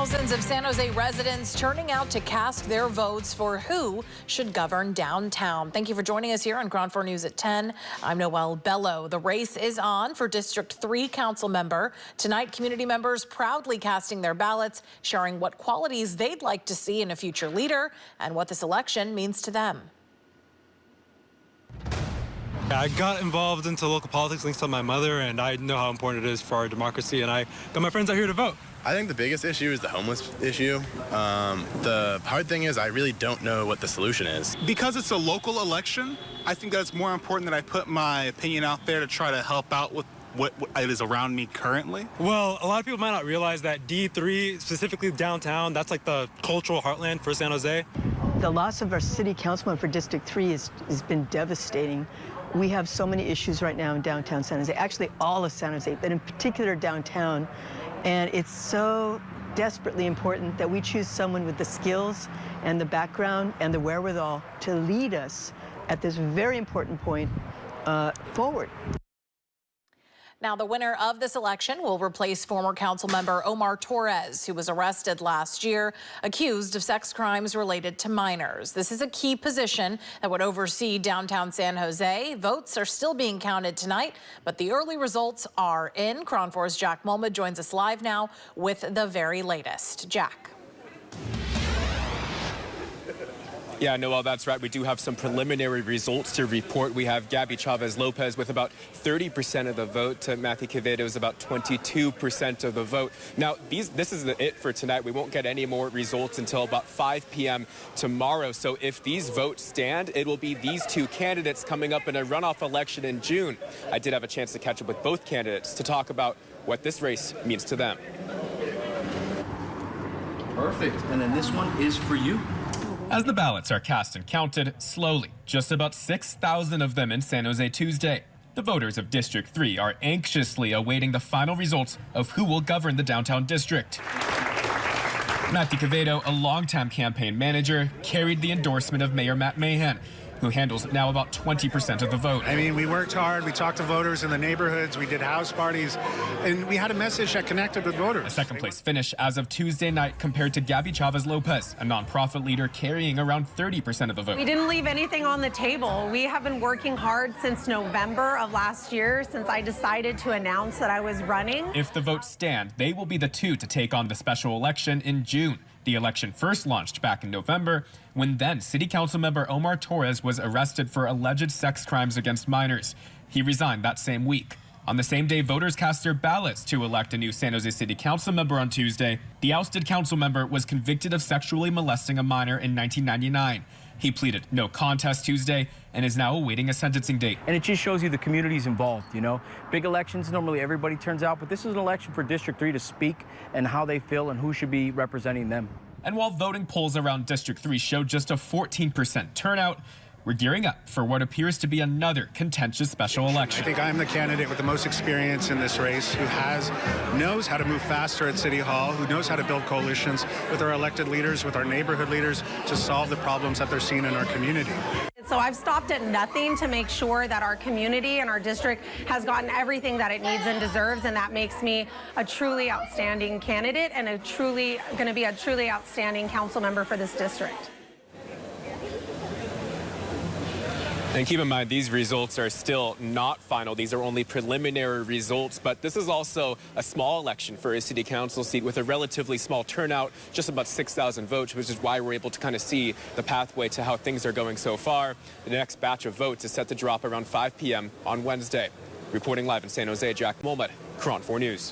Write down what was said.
Thousands of San Jose residents turning out to cast their votes for who should govern downtown. Thank you for joining us here on Ground 4 News at 10. I'm Noelle Bello. The race is on for District 3 council member. Tonight, community members proudly casting their ballots, sharing what qualities they'd like to see in a future leader and what this election means to them. I got involved into local politics thanks to my mother, and I know how important it is for our democracy, and I got my friends out here to vote. I think the biggest issue is the homeless issue. The hard thing is I really don't know what the solution is. Because it's a local election, I think that it's more important that I put my opinion out there to try to help out with what is around me currently. Well, a lot of people might not realize that D3, specifically downtown, that's like the cultural heartland for San Jose. The loss of our city councilman for District 3 has been devastating. We have so many issues right now in downtown San Jose, actually all of San Jose, but in particular downtown. And it's so desperately important that we choose someone with the skills and the background and the wherewithal to lead us at this very important point forward. Now, the winner of this election will replace former council member Omar Torres, who was arrested last year, accused of sex crimes related to minors. This is a key position that would oversee downtown San Jose. Votes are still being counted tonight, but the early results are in. Ground 4's Jack Molmud joins us live now with the very latest. Jack. Yeah, Noel, that's right. We do have some preliminary results to report. We have Gabby Chavez Lopez with about 30% of the vote. Matthew Quevedo is about 22% of the vote. Now, this is it for tonight. We won't get any more results until about 5 p.m. tomorrow. So if these votes stand, it will be these two candidates coming up in a runoff election in June. I did have a chance to catch up with both candidates to talk about what this race means to them. Perfect. And then this one is for you. As the ballots are cast and counted, slowly, just about 6,000 of them in San Jose Tuesday, the voters of District 3 are anxiously awaiting the final results of who will govern the downtown district. Matthew Quevedo, a longtime campaign manager, carried the endorsement of Mayor Matt Mahan, who handles now about 20% of the vote. I mean, we worked hard. We talked to voters in the neighborhoods. We did house parties, and we had a message that connected with voters. A second-place finish as of Tuesday night compared to Gabby Chavez Lopez, a nonprofit leader carrying around 30% of the vote. We didn't leave anything on the table. We have been working hard since November of last year, since I decided to announce that I was running. If the votes stand, they will be the two to take on the special election in June. The election first launched back in November, when then City Council member Omar Torres was arrested for alleged sex crimes against minors. He resigned that same week. On the same day, voters cast their ballots to elect a new San Jose City Council member on Tuesday. The ousted council member was convicted of sexually molesting a minor in 1999. He pleaded no contest Tuesday and is now awaiting a sentencing date. And it just shows you the community's involved, you know. Big elections, normally everybody turns out, but this is an election for District 3 to speak and how they feel and who should be representing them. And while voting polls around District 3 showed just a 14% turnout, we're gearing up for what appears to be another contentious special election. I think I'm the candidate with the most experience in this race, who knows how to move faster at City Hall, who knows how to build coalitions with our elected leaders, with our neighborhood leaders, to solve the problems that they're seeing in our community. So I've stopped at nothing to make sure that our community and our district has gotten everything that it needs and deserves, and that makes me a truly outstanding candidate and going to be a truly outstanding council member for this district. And keep in mind, these results are still not final. These are only preliminary results, but this is also a small election for a city council seat with a relatively small turnout, just about 6,000 votes, which is why we're able to kind of see the pathway to how things are going so far. The next batch of votes is set to drop around 5 p.m. on Wednesday. Reporting live in San Jose, Jack Molmud, Ground 4 News.